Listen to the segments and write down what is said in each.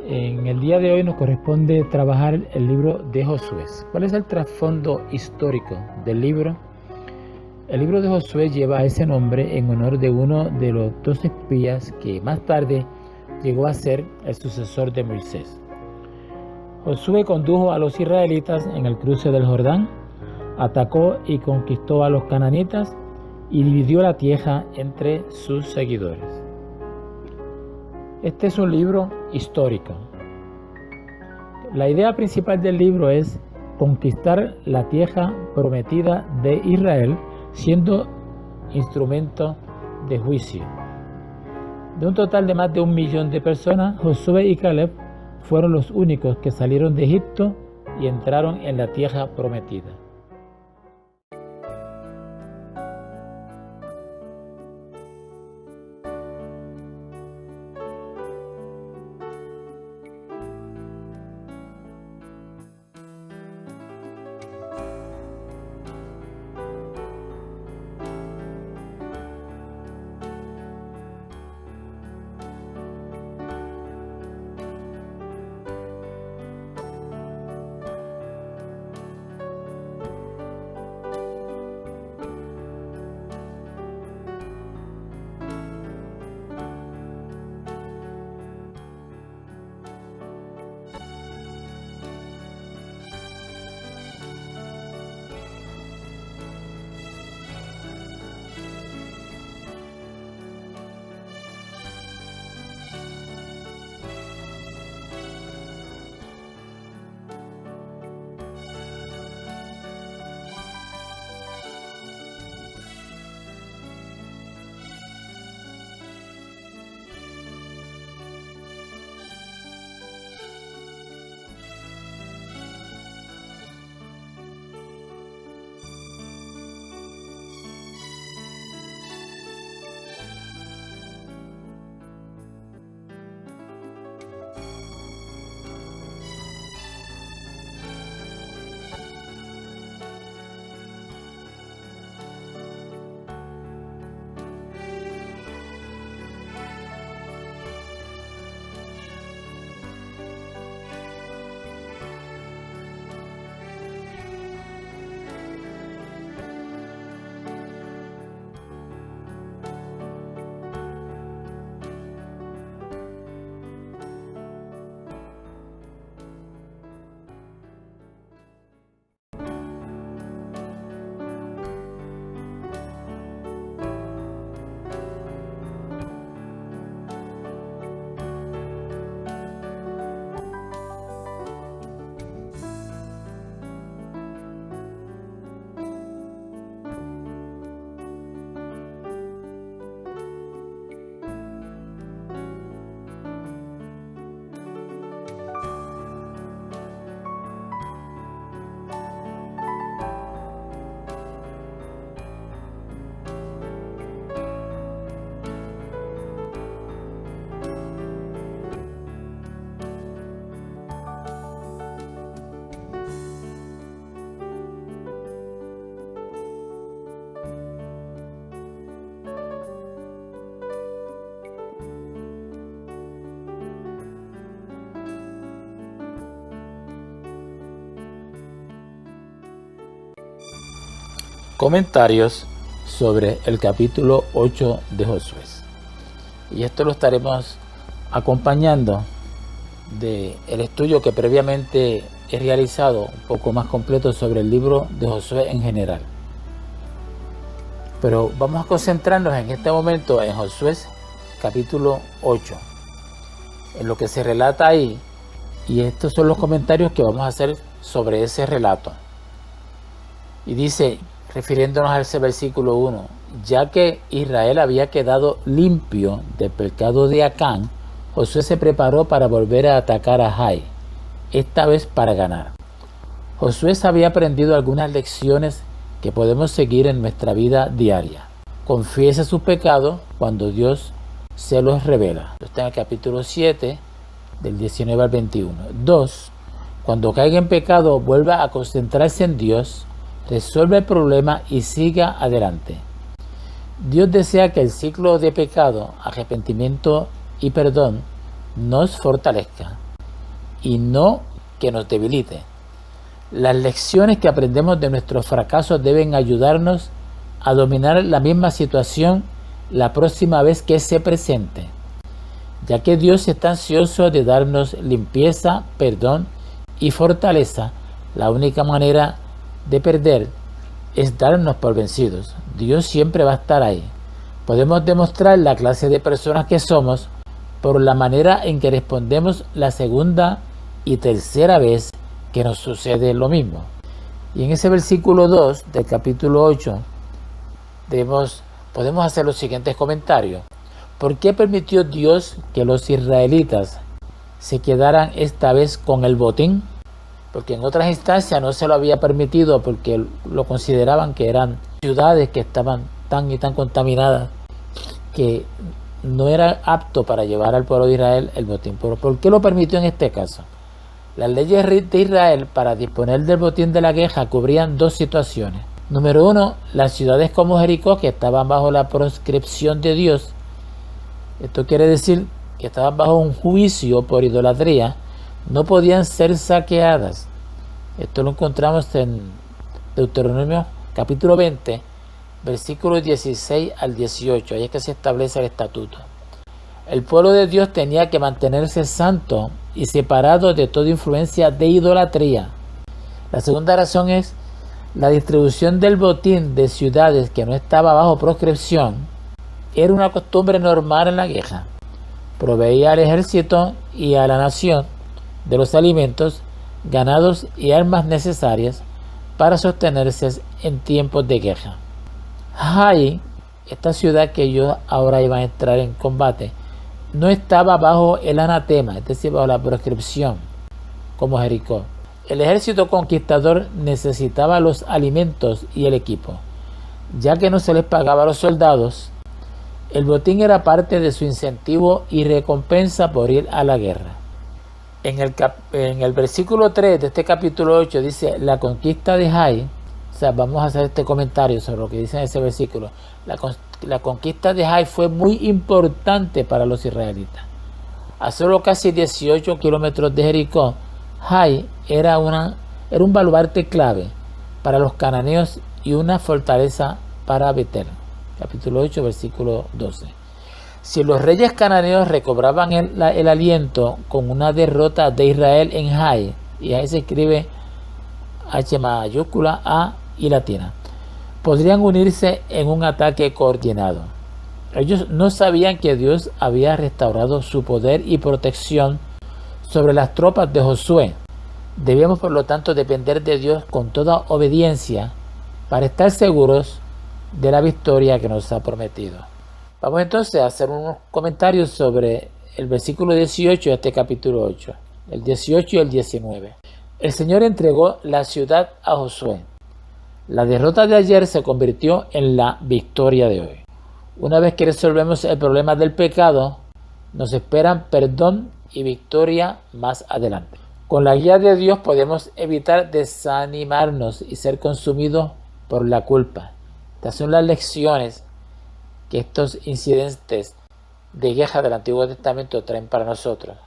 En el día de hoy nos corresponde trabajar el libro de Josué. ¿Cuál es el trasfondo histórico del libro? El libro de Josué lleva ese nombre en honor de uno de los 2 espías que más tarde llegó a ser el sucesor de Moisés. Josué condujo a los israelitas en el cruce del Jordán, atacó y conquistó a los cananitas y dividió la tierra entre sus seguidores. Este es un libro histórico. La idea principal del libro es conquistar la tierra prometida de Israel, siendo instrumento de juicio. De un total de más de 1 millón de personas, Josué y Caleb fueron los únicos que salieron de Egipto y entraron en la tierra prometida. Comentarios sobre el capítulo 8 de Josué. Y esto lo estaremos acompañando del estudio que previamente he realizado, un poco más completo sobre el libro de Josué en general. Pero vamos a concentrarnos en este momento en Josué capítulo 8, en lo que se relata ahí, y estos son los comentarios que vamos a hacer sobre ese relato. Y dice, refiriéndonos a ese versículo 1, ya que Israel había quedado limpio del pecado de Acán, Josué se preparó para volver a atacar a Jai, esta vez para ganar. Josué había aprendido algunas lecciones que podemos seguir en nuestra vida diaria. Confiesa sus pecados cuando Dios se los revela. Esto está en el capítulo 7, del 19 al 21. 2. Cuando caiga en pecado, vuelva a concentrarse en Dios, resuelva el problema y siga adelante. Dios desea que el ciclo de pecado, arrepentimiento y perdón nos fortalezca. y no que nos debilite. Las lecciones que aprendemos de nuestros fracasos deben ayudarnos a dominar la misma situación la próxima vez que se presente, ya que Dios está ansioso de darnos limpieza, perdón y fortaleza. La única manera de perder es darnos por vencidos. Dios siempre va a estar ahí. Podemos demostrar la clase de personas que somos por la manera en que respondemos la segunda y tercera vez que nos sucede lo mismo. Y en ese versículo 2 del capítulo 8 podemos hacer los siguientes comentarios. ¿Por qué permitió Dios que los israelitas se quedaran esta vez con el botín? Porque en otras instancias no se lo había permitido porque lo consideraban que eran ciudades que estaban tan y tan contaminadas que no era apto para llevar al pueblo de Israel el botín. ¿Pero por qué lo permitió en este caso? Las leyes de Israel para disponer del botín de la queja cubrían dos situaciones. Número uno, las ciudades como Jericó, que estaban bajo la proscripción de Dios. Esto quiere decir que estaban bajo un juicio por idolatría, no podían ser saqueadas. Esto lo encontramos en Deuteronomio capítulo 20, versículos 16 al 18. Ahí es que se establece el estatuto. El pueblo de Dios tenía que mantenerse santo y separado de toda influencia de idolatría. La segunda razón es la distribución del botín de ciudades que no estaba bajo proscripción. Era una costumbre normal en la queja. Proveía al ejército y a la nación de los alimentos, ganados y armas necesarias para sostenerse en tiempos de queja. Jai, esta ciudad que ellos ahora iban a entrar en combate, no estaba bajo el anatema, es decir, bajo la proscripción, como Jericó. El ejército conquistador necesitaba los alimentos y el equipo. Ya que no se les pagaba a los soldados, el botín era parte de su incentivo y recompensa por ir a la guerra. En el versículo 3 de este capítulo 8 dice, la conquista de Jai, o sea, vamos a hacer este comentario sobre lo que dice en ese versículo. La conquista de Jai fue muy importante para los israelitas. A solo casi 18 kilómetros de Jericó, Jai era un baluarte clave para los cananeos y una fortaleza para Betel. Capítulo 8, versículo 12. Si los reyes cananeos recobraban el aliento con una derrota de Israel en Jai, y ahí se escribe H mayúscula, A y latina, podrían unirse en un ataque coordinado. Ellos no sabían que Dios había restaurado su poder y protección sobre las tropas de Josué. Debíamos, por lo tanto, depender de Dios con toda obediencia para estar seguros de la victoria que nos ha prometido. Vamos entonces a hacer unos comentarios sobre el versículo 18 de este capítulo 8, el 18 y el 19. El Señor entregó la ciudad a Josué. La derrota de ayer se convirtió en la victoria de hoy. Una vez que resolvemos el problema del pecado, nos esperan perdón y victoria más adelante. Con la guía de Dios podemos evitar desanimarnos y ser consumidos por la culpa. Estas son las lecciones que estos incidentes de queja del Antiguo Testamento traen para nosotros.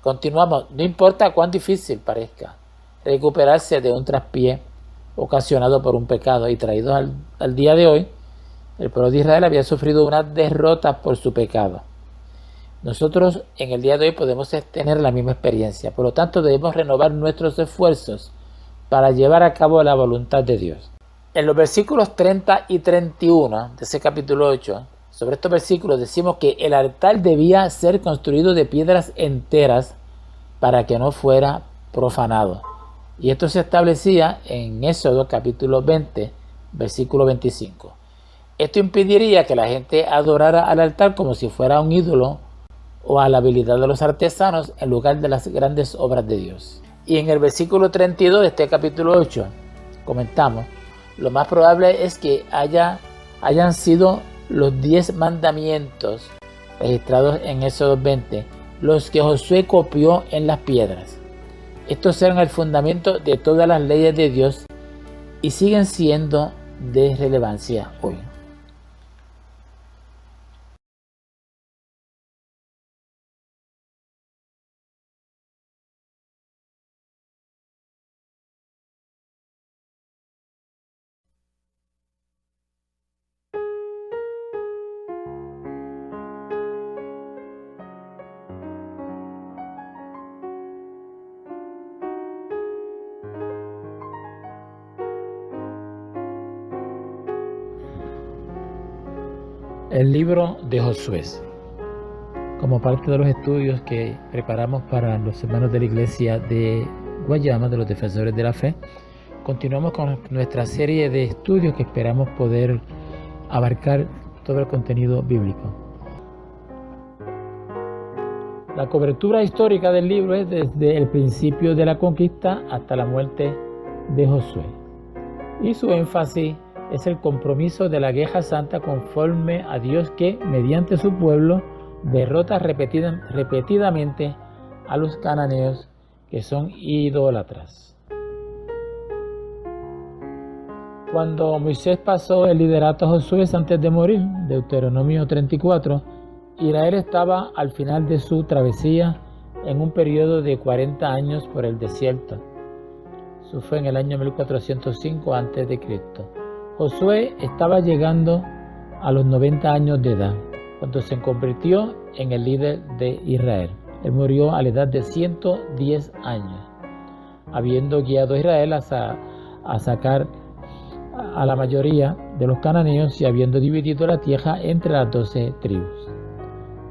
Continuamos, no importa cuán difícil parezca recuperarse de un traspié ocasionado por un pecado y traídos al día de hoy, el pueblo de Israel había sufrido una derrota por su pecado. Nosotros en el día de hoy podemos tener la misma experiencia, por lo tanto debemos renovar nuestros esfuerzos para llevar a cabo la voluntad de Dios. En los versículos 30 y 31 de ese capítulo 8, sobre estos versículos decimos que el altar debía ser construido de piedras enteras para que no fuera profanado. Y esto se establecía en Éxodo capítulo 20, versículo 25. Esto impediría que la gente adorara al altar como si fuera un ídolo o a la habilidad de los artesanos en lugar de las grandes obras de Dios. Y en el versículo 32 de este capítulo 8 comentamos, lo más probable es que hayan sido los 10 mandamientos registrados en Éxodo 20, los que Josué copió en las piedras. Estos eran el fundamento de todas las leyes de Dios y siguen siendo de relevancia hoy. El libro de Josué. Como parte de los estudios que preparamos para los hermanos de la iglesia de Guayama, de los defensores de la fe, continuamos con nuestra serie de estudios que esperamos poder abarcar todo el contenido bíblico. La cobertura histórica del libro es desde el principio de la conquista hasta la muerte de Josué. Y su énfasis es el compromiso de la guerra santa conforme a Dios que, mediante su pueblo, derrota repetidamente a los cananeos que son idólatras. Cuando Moisés pasó el liderato a Josué antes de morir, Deuteronomio 34, Israel estaba al final de su travesía en un periodo de 40 años por el desierto. Eso fue en el año 1405 a.C. Josué estaba llegando a los 90 años de edad cuando se convirtió en el líder de Israel. Él murió a la edad de 110 años, habiendo guiado a Israel a sacar a la mayoría de los cananeos y habiendo dividido la tierra entre las 12 tribus.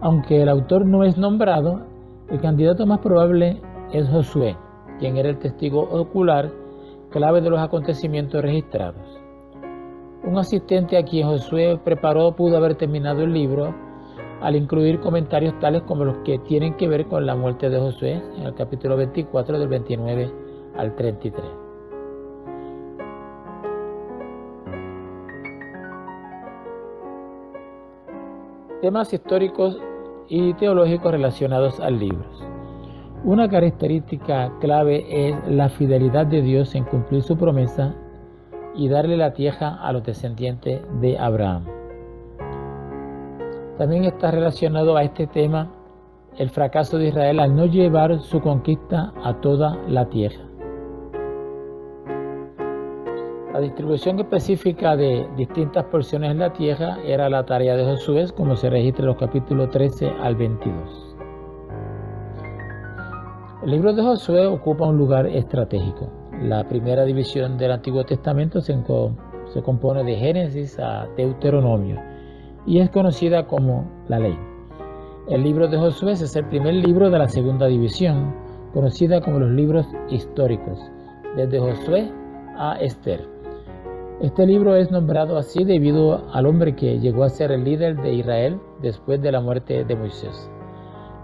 Aunque el autor no es nombrado, el candidato más probable es Josué, quien era el testigo ocular clave de los acontecimientos registrados. Un asistente a quien Josué preparó pudo haber terminado el libro al incluir comentarios tales como los que tienen que ver con la muerte de Josué en el capítulo 24 del 29 al 33. Temas históricos y teológicos relacionados al libro. Una característica clave es la fidelidad de Dios en cumplir su promesa y darle la tierra a los descendientes de Abraham. También está relacionado a este tema el fracaso de Israel al no llevar su conquista a toda la tierra. La distribución específica de distintas porciones en la tierra era la tarea de Josué, como se registra en los capítulos 13 al 22. El libro de Josué ocupa un lugar estratégico. La primera división del Antiguo Testamento se compone de Génesis a Deuteronomio y es conocida como la ley. El libro de Josué es el primer libro de la segunda división, conocida como los libros históricos, desde Josué a Esther. Este libro es nombrado así debido al hombre que llegó a ser el líder de Israel después de la muerte de Moisés.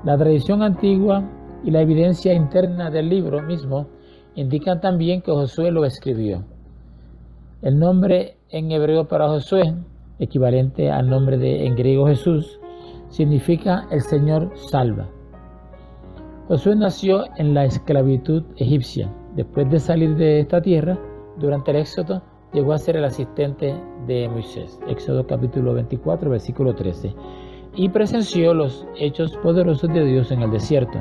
La tradición antigua y la evidencia interna del libro mismo indican también que Josué lo escribió. El nombre en hebreo para Josué, equivalente al nombre en griego Jesús, significa el Señor salva. Josué nació en la esclavitud egipcia. Después de salir de esta tierra, durante el Éxodo, llegó a ser el asistente de Moisés. Éxodo capítulo 24, versículo 13. Y presenció los hechos poderosos de Dios en el desierto.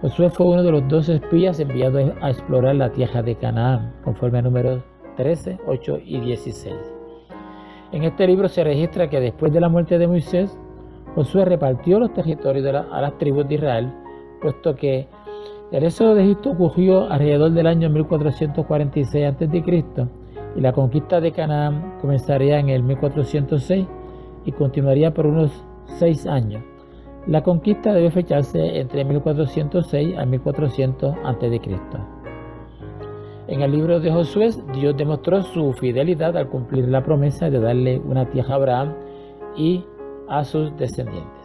Josué fue uno de los 12 espías enviados a explorar la tierra de Canaán, conforme a Números 13, 8 y 16. En este libro se registra que después de la muerte de Moisés, Josué repartió los territorios a las tribus de Israel, puesto que el éxodo de Egipto ocurrió alrededor del año 1446 a.C. y la conquista de Canaán comenzaría en el 1406 y continuaría por unos 6 años. La conquista debe fecharse entre 1406 a 1400 a.C. En el libro de Josué, Dios demostró su fidelidad al cumplir la promesa de darle una tierra a Abraham y a sus descendientes.